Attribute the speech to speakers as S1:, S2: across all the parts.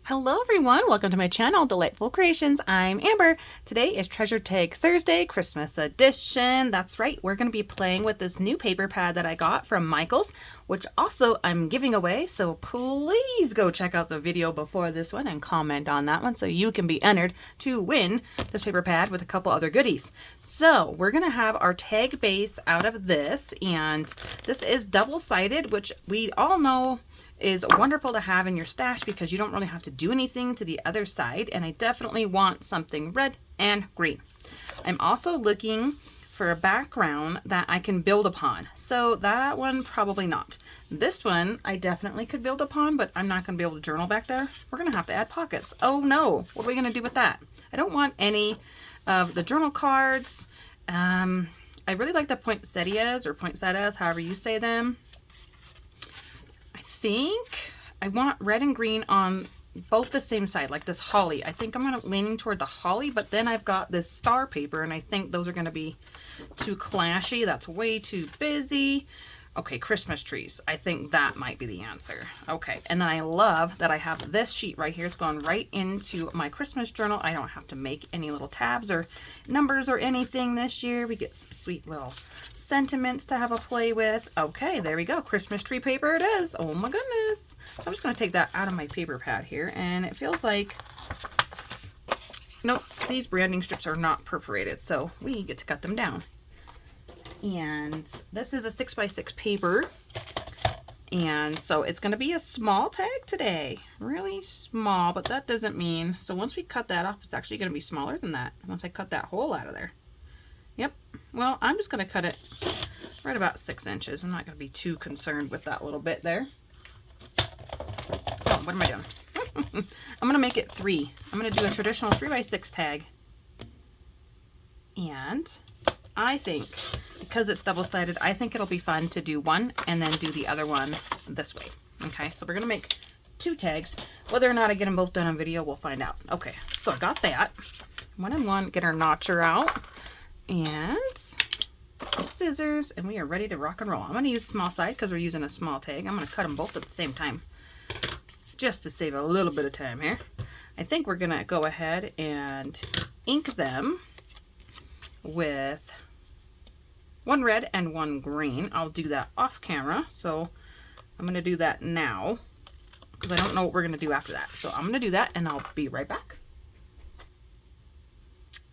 S1: Hello everyone, welcome to my channel, Delightful Creations. I'm Amber. Today is Treasure Tag Thursday, Christmas edition. That's right, we're going to be playing with this new paper pad that I got from Michaels, which also I'm giving away, so please go check out the video before this one and comment on that one so you can be entered to win this paper pad with a couple other goodies. So we're going to have our tag base out of this, and this is double-sided, which we all know is wonderful to have in your stash because you don't really have to do anything to the other side, and I definitely want something red and green. I'm also looking for a background that I can build upon, so that one probably not. This one I definitely could build upon, but I'm not going to be able to journal back there. We're going to have to add pockets. Oh no, what are we going to do with that? I don't want any of the journal cards. I really like the poinsettias or poinsettias, however you say them. Think I want red and green on both the same side, like this holly. I think I'm leaning toward the holly, but then I've got this star paper, and I think those are going to be too clashy. That's way too busy. Okay, Christmas trees. I think that might be the answer. Okay, and then I love that I have this sheet right here. It's going right into my Christmas journal. I don't have to make any little tabs or numbers or anything this year. We get some sweet little sentiments to have a play with. Okay, there we go. Christmas tree paper it is. Oh my goodness. So I'm just going to take that out of my paper pad here, and it feels like, nope, these branding strips are not perforated, so we get to cut them down. And this is a 6x6 paper, and so it's going to be a small tag today, really small, but that doesn't mean, so once we cut that off, it's actually going to be smaller than that once I cut that hole out of there. Yep, well, I'm just going to cut it right about 6 inches. I'm not going to be too concerned with that little bit there. Oh, what am I doing? I'm going to make it 3. I'm going to do a traditional 3x6 tag, and I think, because it's double-sided, I think it'll be fun to do one and then do the other one this way. Okay, so we're going to make 2 tags. Whether or not I get them both done on video, we'll find out. Okay, so I got that. One and one, get our notcher out, and scissors, and we are ready to rock and roll. I'm going to use small side because we're using a small tag. I'm going to cut them both at the same time just to save a little bit of time here. I think we're going to go ahead and ink them with one red and one green. I'll do that off camera, so I'm going to do that now because I don't know what we're going to do after that. So I'm going to do that and I'll be right back.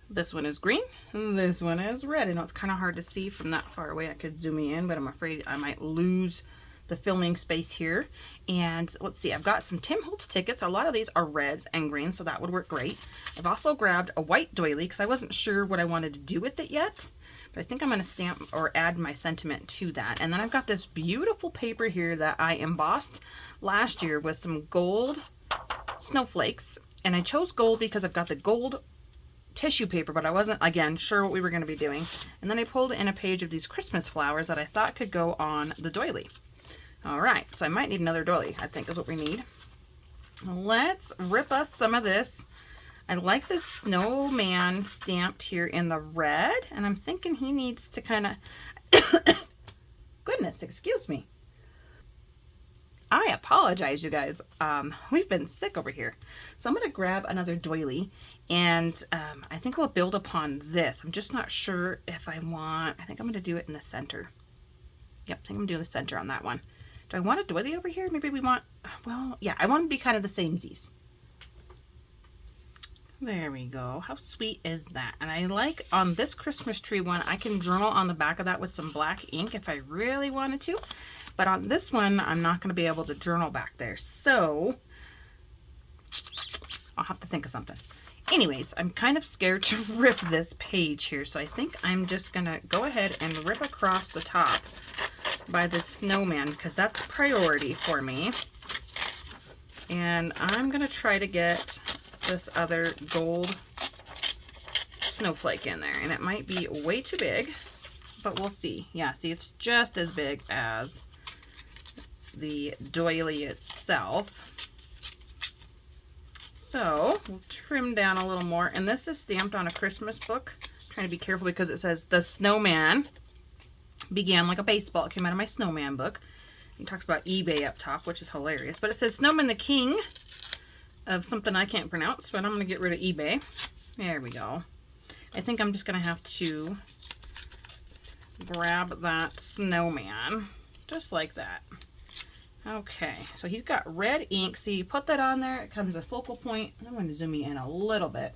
S1: This one is green, this one is red. I know it's kind of hard to see from that far away. I could zoom in, but I'm afraid I might lose the filming space here. And let's see, I've got some Tim Holtz tickets. A lot of these are red and green, so that would work great. I've also grabbed a white doily because I wasn't sure what I wanted to do with it yet. But I think I'm going to stamp or add my sentiment to that. And then I've got this beautiful paper here that I embossed last year with some gold snowflakes. And I chose gold because I've got the gold tissue paper, but I wasn't, again, sure what we were going to be doing. And then I pulled in a page of these Christmas flowers that I thought could go on the doily. All right, so I might need another doily, I think is what we need. Let's rip us some of this. I like this snowman stamped here in the red, and I'm thinking he needs to kind of, goodness, excuse me. I apologize, you guys. We've been sick over here. So I'm going to grab another doily, and I think we'll build upon this. I'm just not sure if I think I'm going to do it in the center. Yep, I think I'm going to do the center on that one. Do I want a doily over here? Maybe we want, well, yeah, I want them to be kind of the samesies. There we go. How sweet is that? And I like on this Christmas tree one, I can journal on the back of that with some black ink if I really wanted to. But on this one, I'm not going to be able to journal back there. So I'll have to think of something. Anyways, I'm kind of scared to rip this page here. So I think I'm just going to go ahead and rip across the top by the snowman because that's priority for me. And I'm going to try to get this other gold snowflake in there, and it might be way too big, but we'll see. Yeah, see, it's just as big as the doily itself. So we'll trim down a little more, and this is stamped on a Christmas book. I'm trying to be careful because it says the snowman began like a baseball. It came out of my snowman book. It talks about eBay up top, which is hilarious, but it says Snowman the King of something I can't pronounce, but I'm going to get rid of eBay. There we go. I think I'm just going to have to grab that snowman, just like that. Okay, so he's got red ink. So you put that on there, it comes a focal point. I'm going to zoom you in a little bit.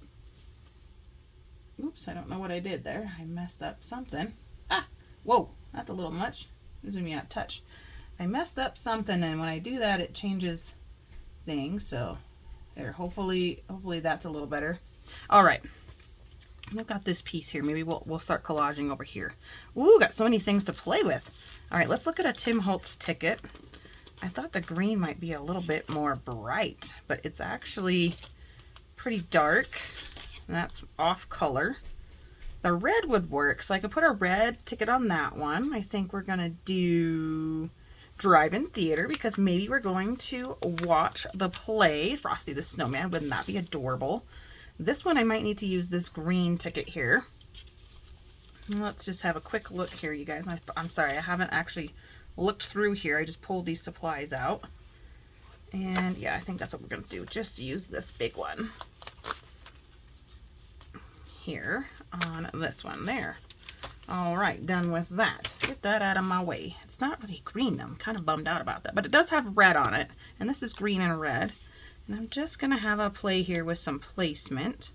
S1: Oops, I don't know what I did there. I messed up something. Ah, whoa, that's a little much. Zoom you out a touch. I messed up something, and when I do that, it changes things. So there, hopefully that's a little better. All right, I've got this piece here. Maybe we'll start collaging over here. Ooh, got so many things to play with. All right, let's look at a Tim Holtz ticket. I thought the green might be a little bit more bright, but it's actually pretty dark. And that's off color. The red would work, so I could put a red ticket on that one. I think we're gonna do drive-in theater because maybe we're going to watch the play Frosty the Snowman. Wouldn't that be adorable? This one I might need to use this green ticket here. Let's just have a quick look here, you guys. I'm sorry, I haven't actually looked through here. I just pulled these supplies out. And yeah, I think that's what we're gonna do. Just use this big one here on this one there. All right, done with that. Get that out of my way. It's not really green though. I'm kind of bummed out about that, but it does have red on it, and this is green and red. And I'm just gonna have a play here with some placement.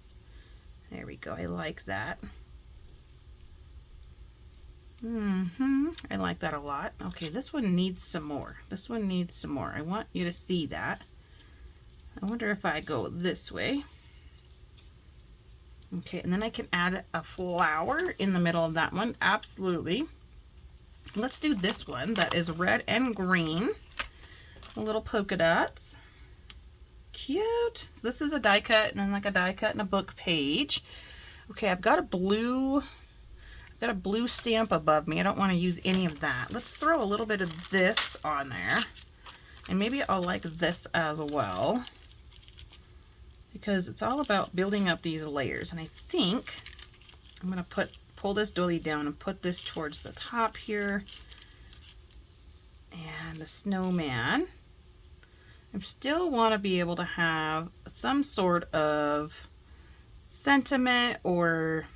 S1: There we go. I like that. I like that a lot. Okay, this one needs some more. This one needs some more. I want you to see that. I wonder if I go this way. Okay, and then I can add a flower in the middle of that one. Absolutely. Let's do this one that is red and green. A little polka dots. Cute. So this is a die cut, and then like a die cut and a book page. Okay, I've got a blue stamp above me. I don't want to use any of that. Let's throw a little bit of this on there. And maybe I'll like this as well, because it's all about building up these layers. And I think I'm going to pull this doily down and put this towards the top here. And the snowman. I still want to be able to have some sort of sentiment or,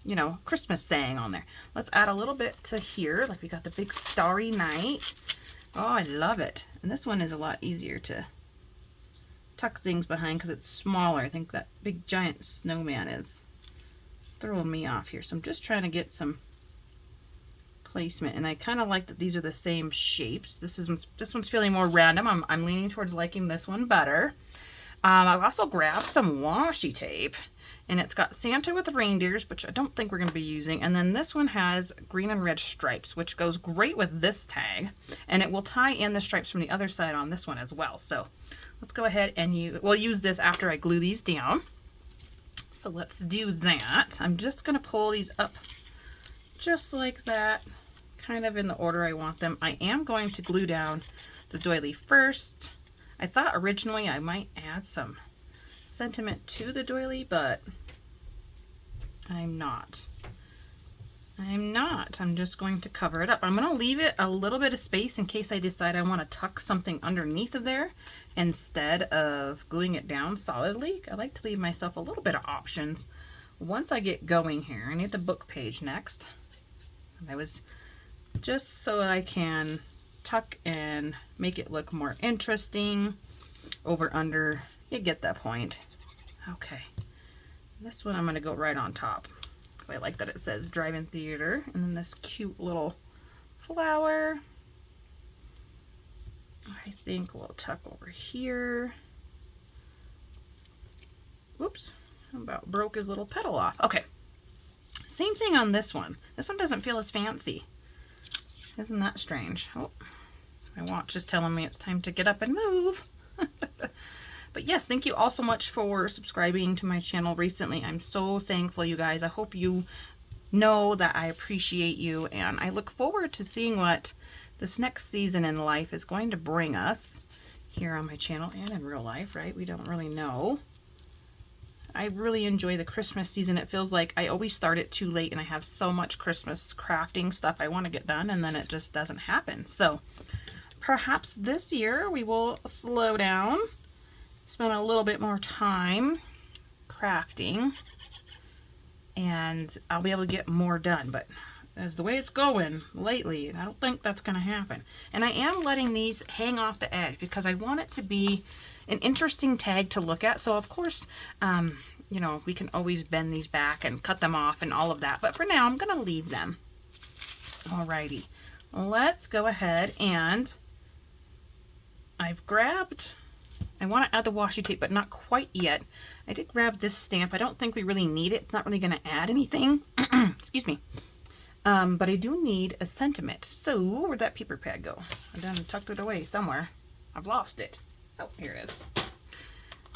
S1: you know, Christmas saying on there. Let's add a little bit to here. Like we got the big starry night. Oh, I love it. And this one is a lot easier to tuck things behind because it's smaller. I think that big giant snowman is throwing me off here. So I'm just trying to get some placement, and I kind of like that these are the same shapes. This one's feeling more random. I'm leaning towards liking this one better. I've also grabbed some washi tape, and it's got Santa with reindeers, which I don't think we're going to be using. And then this one has green and red stripes, which goes great with this tag, and it will tie in the stripes from the other side on this one as well. So let's go ahead and we'll use this after I glue these down. So let's do that. I'm just going to pull these up just like that, kind of in the order I want them. I am going to glue down the doily first. I thought originally I might add some sentiment to the doily, but I'm not. I'm just going to cover it up. I'm going to leave it a little bit of space in case I decide I want to tuck something underneath of there instead of gluing it down solidly. I like to leave myself a little bit of options once I get going here. I need the book page next. I was just so I can tuck and make it look more interesting. Over, under, you get that point. Okay, this one I'm going to go right on top. I like that it says drive-in theater, and then this cute little flower. I think we'll tuck over here. Whoops, I about broke his little petal off. Okay, same thing on this one. This one doesn't feel as fancy. Isn't that strange? Oh, my watch is telling me it's time to get up and move. But yes, thank you all so much for subscribing to my channel recently. I'm so thankful, you guys. I hope you know that I appreciate you, and I look forward to seeing what this next season in life is going to bring us here on my channel and in real life, right? We don't really know. I really enjoy the Christmas season. It feels like I always start it too late, and I have so much Christmas crafting stuff I want to get done, and then it just doesn't happen. So perhaps this year we will slow down, spend a little bit more time crafting, and I'll be able to get more done. But as the way it's going lately, I don't think that's going to happen. And I am letting these hang off the edge because I want it to be an interesting tag to look at. So of course, you know, we can always bend these back and cut them off and all of that. But for now, I'm going to leave them. Alrighty, let's go ahead and I've grabbed, I want to add the washi tape, but not quite yet. I did grab this stamp. I don't think we really need it. It's not really going to add anything. Excuse me. But I do need a sentiment. So where'd that paper pad go? I done tucked it away somewhere. I've lost it. Oh, here it is.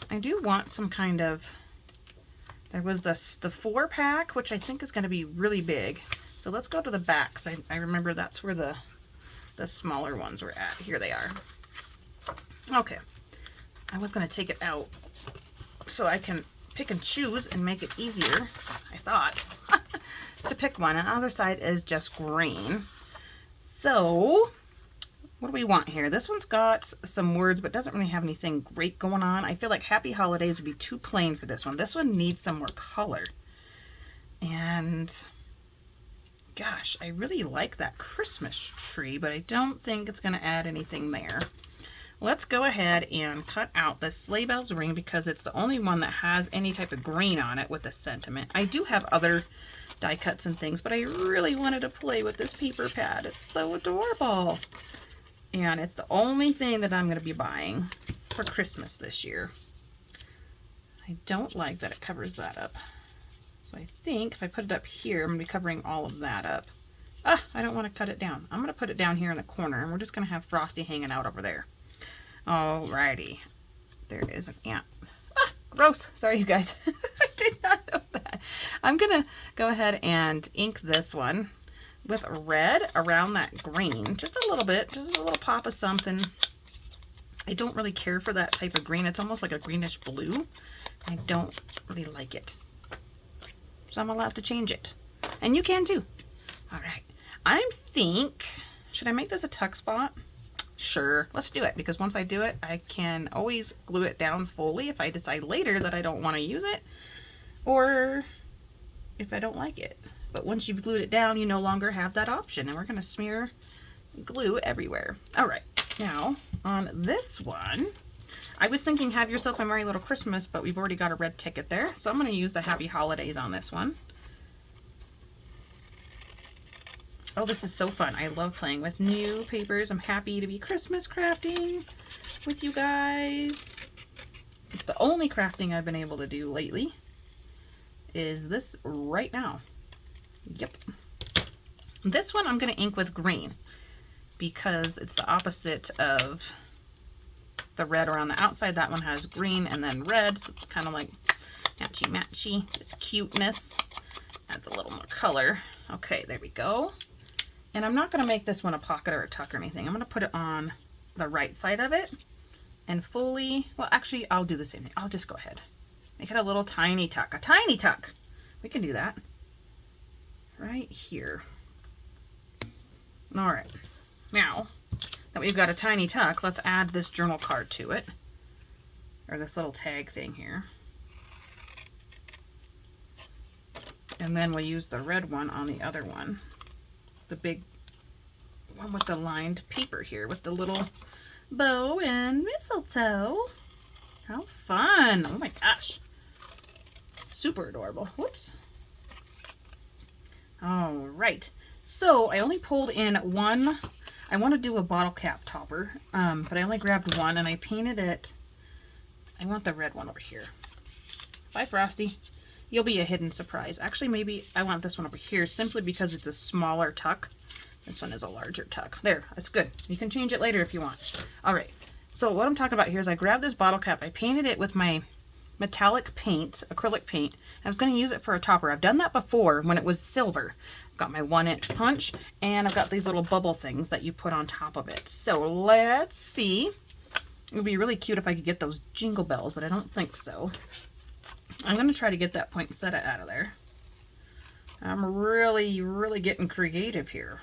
S1: I do want some kind of, there was the 4-pack, which I think is going to be really big. So let's go to the back, because I remember that's where the smaller ones were at. Here they are. Okay. I was going to take it out so I can pick and choose and make it easier, I thought, to pick one. And the other side is just green. So what do we want here? This one's got some words, but doesn't really have anything great going on. I feel like Happy Holidays would be too plain for this one. This one needs some more color. And gosh, I really like that Christmas tree, but I don't think it's going to add anything there. Let's go ahead and cut out the Sleigh Bells ring because it's the only one that has any type of green on it with the sentiment. I do have other die cuts and things, but I really wanted to play with this paper pad. It's so adorable. And it's the only thing that I'm going to be buying for Christmas this year. I don't like that it covers that up. So I think if I put it up here, I'm going to be covering all of that up. Ah, I don't want to cut it down. I'm going to put it down here in the corner, and we're just going to have Frosty hanging out over there. Alrighty. There is an ant. Ah, gross. Sorry, you guys. I did not know that. I'm going to go ahead and ink this one with red around that green. Just a little bit. Just a little pop of something. I don't really care for that type of green. It's almost like a greenish blue. I don't really like it. So I'm allowed to change it. And you can too. Alright. I think, should I make this a tuck spot? Sure, let's do it, because once I do it, I can always glue it down fully if I decide later that I don't want to use it, or if I don't like it. But once you've glued it down, you no longer have that option, and we're going to smear glue everywhere. Alright, now on this one, I was thinking Have Yourself a Merry Little Christmas, but we've already got a red ticket there, so I'm going to use the Happy Holidays on this one. Oh, this is so fun. I love playing with new papers. I'm happy to be Christmas crafting with you guys. It's the only crafting I've been able to do lately is this right now. Yep. This one I'm going to ink with green because it's the opposite of the red around the outside. That one has green and then red, so it's kind of like matchy-matchy, just cuteness. Adds a little more color. Okay, there we go. And I'm not going to make this one a pocket or a tuck or anything. I'm going to put it on the right side of it and fully, well, actually, I'll do the same thing. I'll just go ahead. Make it a little tiny tuck. A tiny tuck. We can do that. Right here. All right. Now that we've got a tiny tuck, let's add this journal card to it. Or this little tag thing here. And then we'll use the red one on the other one. The big one with the lined paper here with the little bow and mistletoe. How fun. Oh my gosh. Super adorable. Whoops. All right. So I only pulled in one. I want to do a bottle cap topper, but I only grabbed one and I painted it. I want the red one over here. Bye, Frosty. You'll be a hidden surprise. Actually, maybe I want this one over here simply because it's a smaller tuck. This one is a larger tuck. There, that's good. You can change it later if you want. All right. So what I'm talking about here is I grabbed this bottle cap. I painted it with my metallic paint, acrylic paint. I was going to use it for a topper. I've done that before when it was silver. I've got my 1-inch punch and I've got these little bubble things that you put on top of it. So let's see. It would be really cute if I could get those jingle bells, but I don't think so. I'm going to try to get that poinsettia out of there. I'm really, really getting creative here.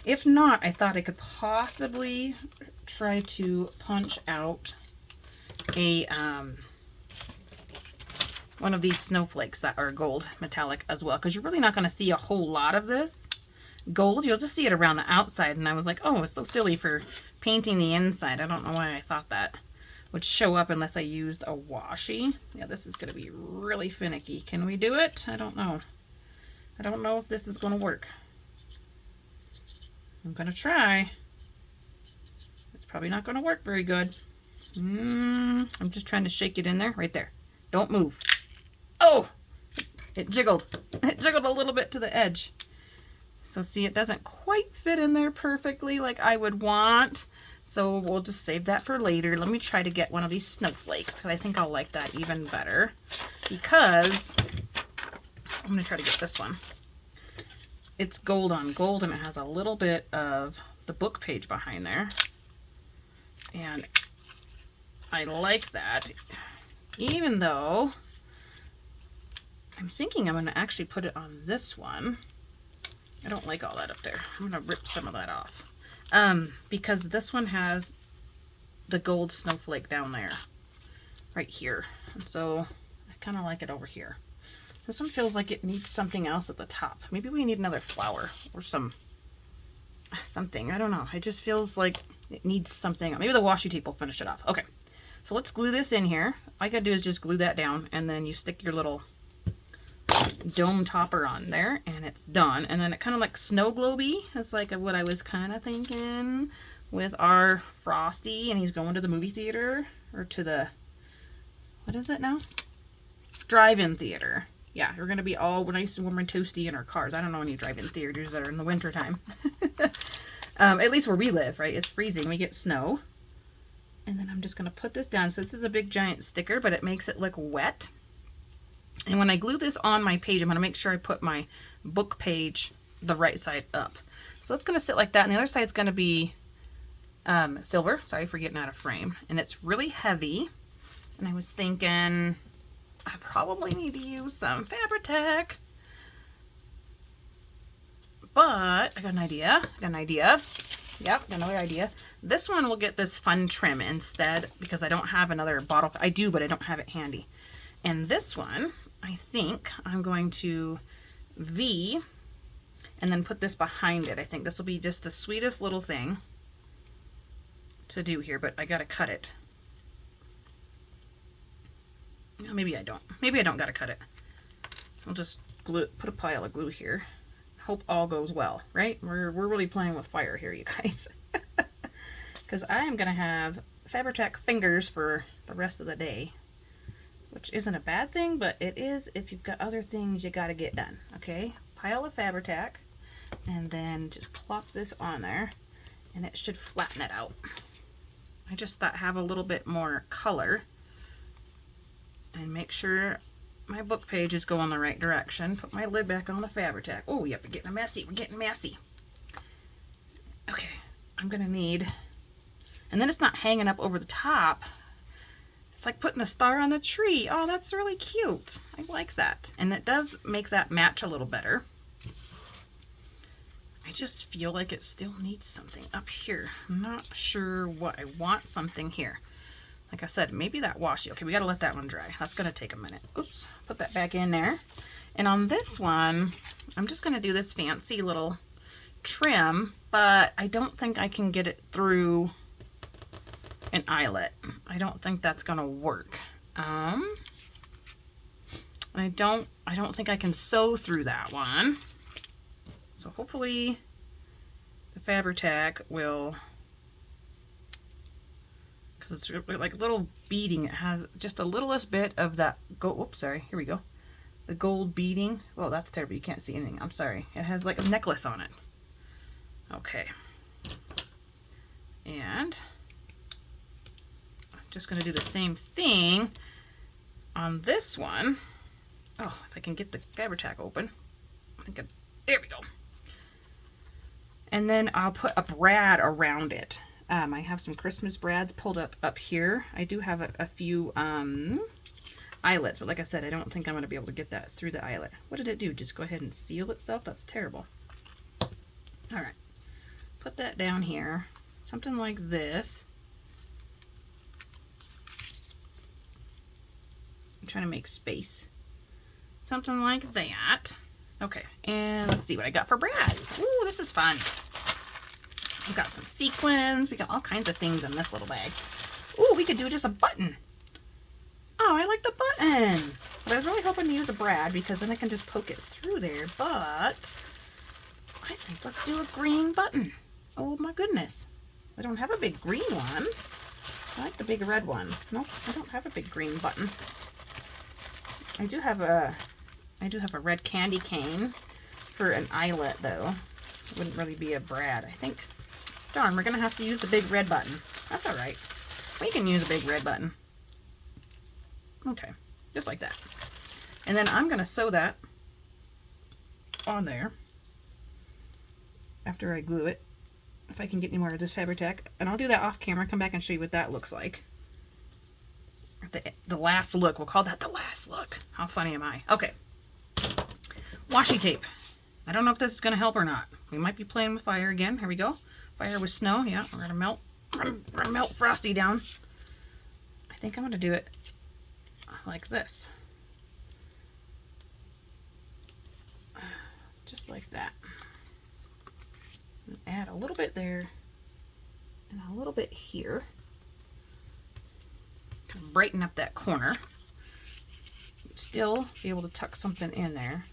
S1: If not, I thought I could possibly try to punch out a one of these snowflakes that are gold metallic as well, because you're really not going to see a whole lot of this gold. You'll just see it around the outside, and I was like, oh, it's so silly for painting the inside. I don't know why I thought that would show up unless I used a washi. Yeah, this is going to be really finicky. Can we do it? I don't know. I don't know if this is going to work. I'm going to try. It's probably not going to work very good. I'm just trying to shake it in there. Right there. Don't move. Oh! It jiggled. It jiggled a little bit to the edge. So see, it doesn't quite fit in there perfectly like I would want. So we'll just save that for later. Let me try to get one of these snowflakes, because I think I'll like that even better. Because I'm going to try to get this one. It's gold on gold, and it has a little bit of the book page behind there. And I like that. Even though I'm thinking I'm going to actually put it on this one. I don't like all that up there. I'm going to rip some of that off. Because this one has the gold snowflake down there. Right here. And so I kind of like it over here. This one feels like it needs something else at the top. Maybe we need another flower or something. I don't know. It just feels like it needs something. Maybe the washi tape will finish it off. Okay. So let's glue this in here. All you gotta do is just glue that down, and then you stick your little dome topper on there, and it's done. And then it kind of like snow globy. That's like what I was kind of thinking with our Frosty, and he's going to the movie theater, or to the, what is it now? Drive-in theater. Yeah, we're gonna be all nice and warm and toasty in our cars. I don't know any drive-in theaters that are in the winter time. At least where we live, right? It's freezing. We get snow. And then I'm just going to put this down. So this is a big giant sticker, but it makes it look wet. And when I glue this on my page, I'm going to make sure I put my book page the right side up. So it's going to sit like that. And the other side's going to be silver. Sorry for getting out of frame. And it's really heavy. And I was thinking I probably need to use some Fabri-Tac. But I got an idea. Yep, got another idea. This one will get this fun trim instead, because I don't have another bottle. I do, but I don't have it handy. And this one, I think I'm going to V and then put this behind it. I think this will be just the sweetest little thing to do here, but I gotta cut it. Maybe I don't. Maybe I don't gotta cut it. I'll just glue, put a pile of glue here. Hope all goes well, right? We're really playing with fire here, you guys. Because I am going to have Fabri-Tac fingers for the rest of the day. Which isn't a bad thing, but it is if you've got other things you got to get done. Okay? Pile of Fabri-Tac. And then just plop this on there. And it should flatten it out. I just thought have a little bit more color. And make sure my book pages go in the right direction. Put my lid back on the Fabri-Tac. Oh, yep, we're getting messy. We're getting messy. Okay, I'm going to need... And then it's not hanging up over the top. It's like putting a star on the tree. Oh, that's really cute. I like that. And it does make that match a little better. I just feel like it still needs something up here. I'm not sure what I want something here. Like I said, maybe that washi. Okay, we got to let that one dry. That's going to take a minute. Oops, put that back in there. And on this one, I'm just going to do this fancy little trim, but I don't think I can get it through an eyelet. I don't think that's going to work. I don't think I can sew through that one. So hopefully the Fabri-Tac will, because it's like a little beading. It has just a littlest bit of that gold. Oops, sorry. Here we go. The gold beading. Oh, that's terrible. You can't see anything. I'm sorry. It has like a necklace on it. Okay. And I'm just going to do the same thing on this one. Oh, if I can get the Fabri-Tac open. I think there we go. And then I'll put a brad around it. I have some Christmas brads pulled up here. I do have a few eyelets, but like I said, I don't think I'm going to be able to get that through the eyelet. What did it do? Just go ahead and seal itself? That's terrible. All right, put that down here, something like this. I'm trying to make space. Something like that. Okay, and let's see what I got for brads. Ooh, this is fun. We've got some sequins. We got all kinds of things in this little bag. Ooh, we could do just a button. Oh, I like the button. But I was really hoping to use a brad because then I can just poke it through there. But I think let's do a green button. Oh my goodness. I don't have a big green one. I like the big red one. Nope, I don't have a big green button. I do have a red candy cane for an eyelet though. It wouldn't really be a brad, I think. Darn, we're gonna have to use the big red button. That's all right. We can use a big red button. Okay, just like that. And then I'm gonna sew that on there after I glue it, if I can get any more of this Fabri-Tac. And I'll do that off camera, come back and show you what that looks like. The last look, we'll call that the last look. How funny am I? Okay, washi tape. I don't know if this is gonna help or not. We might be playing with fire again. Here we go. Fire with snow. Yeah, we're gonna melt Frosty down. I think I'm gonna do it like this. Just like that. And add a little bit there and a little bit here. Kind of brighten up that corner. Still be able to tuck something in there.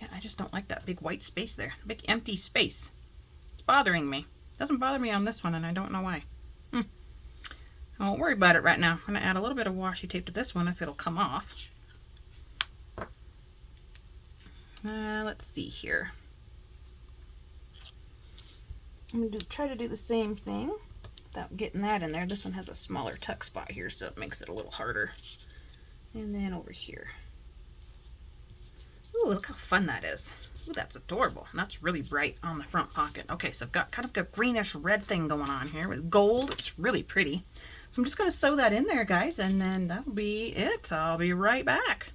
S1: Yeah, I just don't like that big white space there. Big empty space. It's bothering me. Doesn't bother me on this one, and I don't know why. I won't worry about it right now. I'm going to add a little bit of washi tape to this one if it'll come off. Let's see here. I'm going to try to do the same thing without getting that in there. This one has a smaller tuck spot here, so it makes it a little harder. And then over here. Ooh, look how fun that is. Ooh, that's adorable. And that's really bright on the front pocket. Okay, so I've got kind of a greenish red thing going on here with gold. It's really pretty. So I'm just going to sew that in there, guys, and then that'll be it. I'll be right back.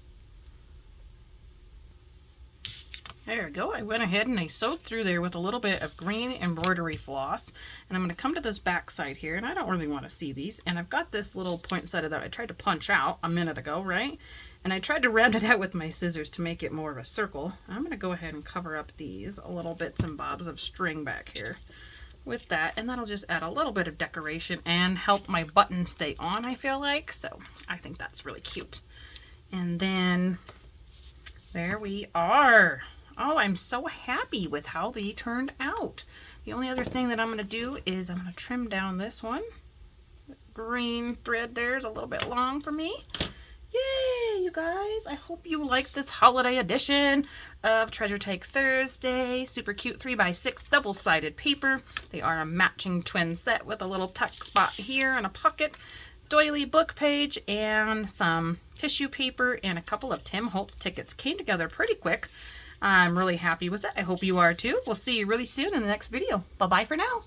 S1: There we go. I went ahead and I sewed through there with a little bit of green embroidery floss. And I'm going to come to this back side here, and I don't really want to see these. And I've got this little poinsettia that I tried to punch out a minute ago, right? And I tried to round it out with my scissors to make it more of a circle. I'm going to go ahead and cover up these little bits and bobs of string back here with that. And that'll just add a little bit of decoration and help my button stay on, I feel like. So I think that's really cute. And then there we are. Oh, I'm so happy with how they turned out. The only other thing that I'm going to do is I'm going to trim down this one. The green thread there is a little bit long for me. Yay, you guys. I hope you like this holiday edition of Treasure Take Thursday. Super cute 3x6 double-sided paper. They are a matching twin set with a little tuck spot here and a pocket, doily book page, and some tissue paper and a couple of Tim Holtz tickets. Came together pretty quick. I'm really happy with it. I hope you are too. We'll see you really soon in the next video. Bye-bye for now.